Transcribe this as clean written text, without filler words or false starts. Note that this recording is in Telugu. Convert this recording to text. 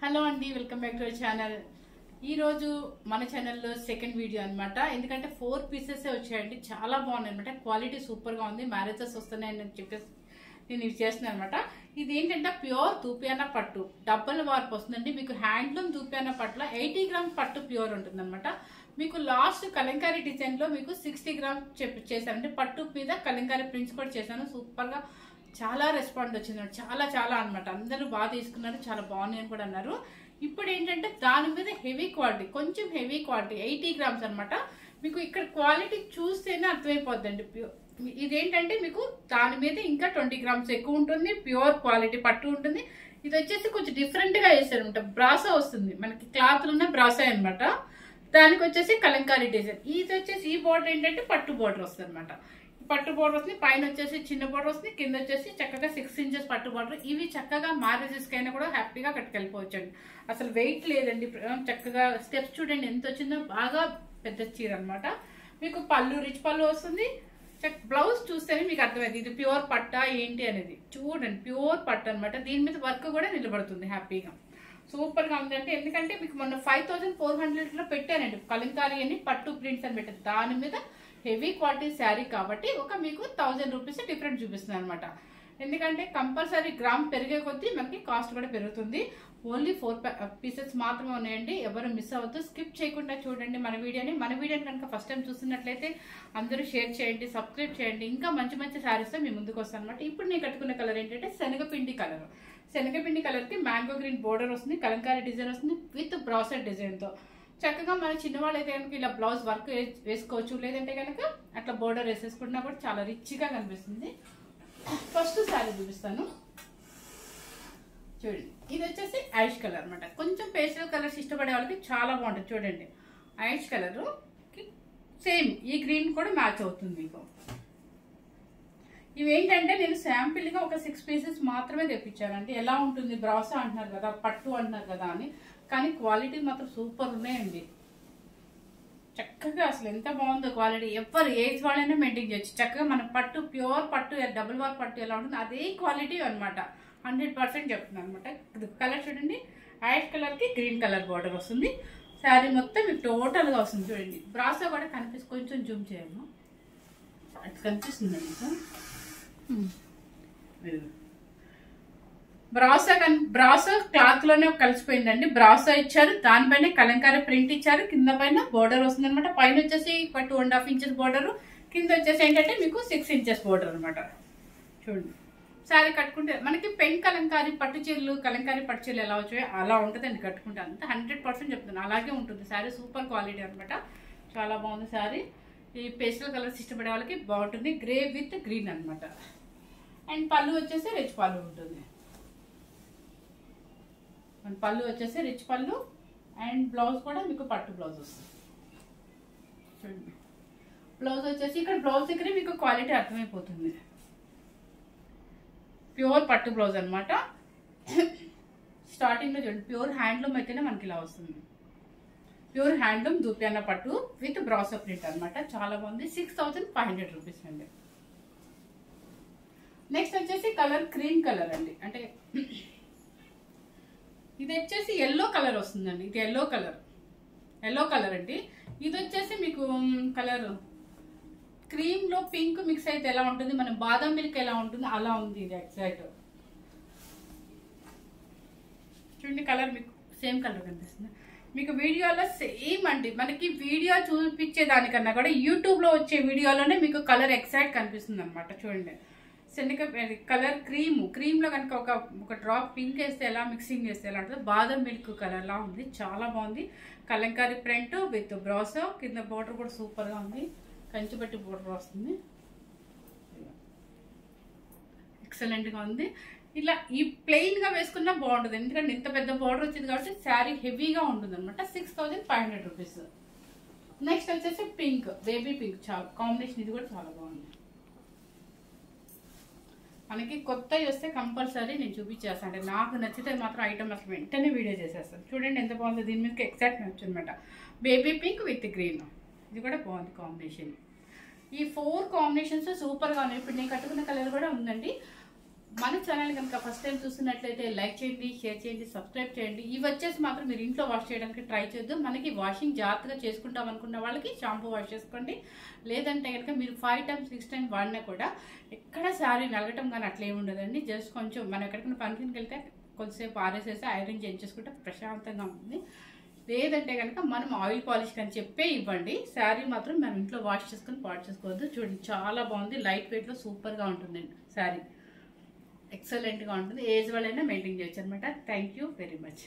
హలో అండి, welcome back to our channel. ఈ రోజు మన ఛానల్లో సెకండ్ వీడియో అన్నమాట. ఎందుకంటే 4 పీసెస్ వచ్చాయండి, చాలా బాగున్నాయి అనమాట. క్వాలిటీ సూపర్ గా ఉంది. మ్యారేజెస్ వస్తున్నాయని చెప్పేసి నేను ఇది చేస్తున్నాను అనమాట. ఇది ఏంటంటే ప్యూర్ దూపియానా పట్టు డబల్ వార్ప్ వస్తుందండి. మీకు హ్యాండ్లూమ్ దూపియానా పట్టులో 80 గ్రామ్ పట్టు ప్యూర్ ఉంటుంది అనమాట. మీకు లాస్ట్ కలంకారీ డిజైన్ లో మీకు 60 గ్రామ్ చేశానండి. పట్టు మీద కలంకారీ ప్రింట్స్ కూడా చేశాను. సూపర్ గా చాలా రెస్పాండ్ వచ్చింది, చాలా అనమాట. అందరూ బాగా తీసుకున్నారు, చాలా బాగున్నాయి అని కూడా అన్నారు. ఇప్పుడు ఏంటంటే దాని మీద హెవీ క్వాలిటీ, కొంచెం హెవీ క్వాలిటీ 80 గ్రామ్స్ అనమాట. మీకు ఇక్కడ క్వాలిటీ చూస్తేనే అర్థమైపోద్దండి. ఇదేంటంటే మీకు దాని మీద ఇంకా 20 గ్రామ్స్ ఎక్కువ ఉంటుంది. ప్యూర్ క్వాలిటీ పట్టు ఉంటుంది. ఇది వచ్చేసి కొంచెం డిఫరెంట్ గా వేసారనమాట. బ్రాసా వస్తుంది మనకి, క్లాత్ ఉన్న బ్రాసా అనమాట. దానికి వచ్చేసి కలంకారీ డిజైన్. ఇది వచ్చేసి ఈ బోర్డర్ ఏంటంటే పట్టు బోర్డర్ వస్తుంది అనమాట. పట్టు బోర్డర్ వస్తుంది, పైన వచ్చేసి చిన్న బోర్డర్ వస్తుంది, కింద వచ్చేసి చక్కగా 6 ఇంచెస్ పట్టు బోర్డర్. ఇవి చక్కగా మ్యారేజెస్ కైనా కూడా హ్యాపీగా కట్టుకెళ్ళిపోవచ్చండి. అసలు వెయిట్ లేదండి. చక్కగా స్టెప్స్ చూడండి ఎంత వచ్చిందో, బాగా పెద్ద చీర అనమాట. మీకు పళ్ళు రిచ్ పళ్ళు వస్తుంది. బ్లౌజ్ చూస్తేనే మీకు అర్థమైంది ఇది ప్యూర్ పట్టా ఏంటి అనేది. చూడండి ప్యూర్ పట్టు అనమాట. దీని మీద వర్క్ కూడా నిలబడుతుంది హ్యాపీగా. సూపర్ గా ఉందండి. ఎందుకంటే మీకు మొన్న 5400 లో పెట్టానండి కలంకారీ అని పట్టు ప్రింట్స్ అని పెట్టారు. దాని మీద హెవీ క్వాలిటీ శారీ కాబట్టి మీకు 1000 రూపీస్ డిఫరెంట్ చూపిస్తుంది అనమాట. ఎందుకంటే కంపల్సరీ గ్రామ్ పెరిగే కొద్దీ మనకి కాస్ట్ కూడా పెరుగుతుంది. ఓన్లీ 4 పీసెస్ మాత్రమే ఉన్నాయండి. ఎవరు మిస్ అవ్వద్దు, స్కిప్ చేయకుండా చూడండి మన వీడియోని. మన వీడియోని కనుక ఫస్ట్ టైం చూస్తున్నట్లయితే అందరూ షేర్ చేయండి, సబ్స్క్రైబ్ చేయండి. ఇంకా మంచి మంచి శారీస్తో మీ ముందుకు వస్తాను అనమాట. ఇప్పుడు నేను కట్టుకున్న కలర్ ఏంటంటే శనగపిండి కలర్. శనగపిండి కలర్ కి మ్యాంగో గ్రీన్ బోర్డర్ వస్తుంది, కలంకారీ డిజైన్ వస్తుంది విత్ బ్రాసెట్ డిజైన్ తో. చక్కగా మన చిన్నవాళ్ళు అయితే కనుక ఇలా బ్లౌజ్ వర్క్ వేసుకోవచ్చు, లేదంటే కనుక అట్లా బోర్డర్ వేసేసుకున్నా కూడా చాలా రిచ్ గా కనిపిస్తుంది. ఫస్ట్ శారీ చూపిస్తాను చూడండి. ఇది వచ్చేసి ఐష్ కలర్ అనమాట. కొంచెం పేస్టల్ కలర్స్ ఇష్టపడే వాళ్ళకి చాలా బాగుంటుంది. చూడండి ఐష్ కలర్ సేమ్ ఈ గ్రీన్ కూడా మ్యాచ్ అవుతుంది మీకు. ఇవేంటంటే నేను శాంపిల్ గా ఒక 6 పీసెస్ మాత్రమే తెప్పించానండి. ఎలా ఉంటుంది బ్రాసా అంటున్నారు కదా, పట్టు అంటున్నారు కదా అని, కానీ క్వాలిటీ మాత్రం సూపర్ ఉన్నాయండి. చక్కగా అసలు ఎంత బాగుందో క్వాలిటీ. ఎవరు ఏజ్ వాళ్ళైనా మెయింటైన్ చేయొచ్చు. చక్కగా మన పట్టు ప్యూర్ పట్టు డబుల్ వార్ పట్టు ఎలా ఉంటుంది అదే క్వాలిటీ అనమాట. 100% చెప్తున్నాను అనమాట. కలర్ చూడండి, యాష్ కలర్ కి గ్రీన్ కలర్ బార్డర్ వస్తుంది. శారీ మొత్తం మీకు టోటల్ గా వస్తుంది. చూడండి బ్రాసా కూడా కనిపిస్తుంది, కొంచెం జూమ్ చేయము, అది కనిపిస్తుంది మీకు. బ్రాసో క్లాత్ లోనే కలిసిపోయిందండి. బ్రాసో ఇచ్చారు, దానిపైన కలంకారీ ప్రింట్ ఇచ్చారు, కింద పైన బోర్డర్ వస్తుంది అనమాట. పైన వచ్చేసి 2.5 ఇంచెస్ బోర్డర్, కింద వచ్చేసి ఏంటంటే మీకు 6 ఇంచెస్ బోర్డర్ అనమాట. చూడండి శారీ కట్టుకుంటే మనకి పెన్ కలంకారీ పట్టు చీరలు, కలంకారీ పట్టు చీరలు ఎలా వచ్చాయో అలా ఉంటుందండి కట్టుకుంటే. అంత 100% చెప్తున్నాను, అలాగే ఉంటుంది శారీ. సూపర్ క్వాలిటీ అనమాట, చాలా బాగుంది శారీ. ఈ పేస్టల్ కలర్స్ ఇష్టపడే వాళ్ళకి బాగుంటుంది. గ్రే విత్ గ్రీన్ అనమాట. అండ్ పళ్ళు వచ్చేసి రిచ్ పళ్ళు ఉంటుంది. పళ్ళు వచ్చేసి రిచ్ పళ్ళు అండ్ బ్లౌజ్ కూడా మీకు పట్టు బ్లౌజ్ వస్తుంది. చూడండి బ్లౌజ్ వచ్చేసి ఇక్కడ బ్లౌజ్ దగ్గర మీకు క్వాలిటీ అర్థమైపోతుంది. ప్యూర్ పట్టు బ్లౌజ్ అనమాట. స్టార్టింగ్ లో చూడండి ప్యూర్ హ్యాండ్లూమ్ అయితేనే మనకి ఇలా వస్తుంది. ప్యూర్ హ్యాండ్లూమ్ దూపియానా పట్టు విత్ బ్రాసో ప్రింట్ అనమాట. చాలా బాగుంది. 6500 రూపీస్ అండి. నెక్స్ట్ వచ్చేసి కలర్ క్రీమ్ కలర్ అండి. అంటే ఇది వచ్చేసి ఎల్లో కలర్ వస్తుందండి. ఇది ఎల్లో కలర్ అండి. ఇది వచ్చేసి మీకు కలర్ క్రీమ్ లో పింక్ మిక్స్ అయితే ఎలా ఉంటుంది, మన బాదం మిల్క్ ఎలా ఉంటుంది అలా ఉంది ఇది ఎగ్జాక్ట్. చూడండి కలర్ మీకు సేమ్ కలర్ కనిపిస్తుంది. మీకు వీడియోలో సేమ్ అండి. మనకి వీడియో చూపించే దానికన్నా కూడా యూట్యూబ్ లో వచ్చే వీడియోలోనే మీకు కలర్ ఎగ్జాక్ట్ కనిపిస్తుంది అనమాట. చూడండి శనగ కలర్ క్రీమ్ లో కనుక ఒక డ్రాప్ పింక్ వేస్తే ఎలా, మిక్సింగ్ వేస్తే ఎలా ఉంటుంది, బాదం మిల్క్ కలర్ లా ఉంది. చాలా బాగుంది. కలంకారీ ప్రింట్ విత్ బ్రాసో, కింద బోర్డర్ కూడా సూపర్ గా ఉంది. కంచిపట్టి బోర్డర్ వస్తుంది, ఎక్సలెంట్ గా ఉంది. ఇలా ఈ ప్లెయిన్ గా వేసుకున్నా బాగుంటుంది, ఎందుకంటే ఇంత పెద్ద బోర్డర్ వచ్చింది కాబట్టి శారీ హెవీగా ఉంటుంది అనమాట. 6500 రూపీస్. నెక్స్ట్ వచ్చేసి పింక్, బేబీ పింక్, చాలా కాంబినేషన్. ఇది కూడా చాలా బాగుంది. మనకి కొత్తవి వస్తే కంపల్సరీ నేను చూపించేస్తాను. అంటే నాకు నచ్చితే మాత్రం ఐటమ్ అసలు వెంటనే వీడియో చేసేస్తాను. చూడండి ఎంత బాగుంది. దీని మీద ఎగ్జాక్ట్ మ్యాచ్ అనమాట. బేబీ పింక్ విత్ గ్రీన్, ఇది కూడా బాగుంది కాంబినేషన్. ఈ 4 కాంబినేషన్స్ సూపర్గా ఉన్నాయి. ఇప్పుడు నేను కట్టుకున్న కలర్ కూడా ఉందండి. మన ఛానల్ కనుక ఫస్ట్ టైం చూస్తున్నట్లయితే లైక్ చేయండి, షేర్ చేయండి, సబ్స్క్రైబ్ చేయండి. ఇవి వచ్చేసి మాత్రం మీరు ఇంట్లో వాష్ చేయడానికి ట్రై చేయొద్దు. మనకి వాషింగ్ జాగ్రత్తగా చేసుకుంటాం అనుకున్న వాళ్ళకి షాంపూ వాష్ చేసుకోండి. లేదంటే కనుక మీరు 5 times 6 times వాడినా కూడా ఎక్కడ శారీ నలగటం కానీ అట్లా ఏమి ఉండదండి. జస్ట్ కొంచెం మనం ఎక్కడికైనా ఫంక్షన్కి వెళ్తే కొంచెంసేపు ఆరేసేసి ఐరన్ చేయించేసుకుంటే ప్రశాంతంగా ఉంటుంది. లేదంటే కనుక మనం ఆయిల్ పాలిష్ అని చెప్పే ఇవ్వండి. శారీ మాత్రం మనం ఇంట్లో వాష్ చేసుకుని పాడు చేసుకోవద్దు. చూడండి చాలా బాగుంది, లైట్ వెయిట్లో సూపర్గా ఉంటుందండి. శారీ ఎక్సలెంట్గా ఉంటుంది. ఏజ్ వాళ్ళైనా మెయింటైన్ చేయొచ్చు అనమాట. Thank you very much.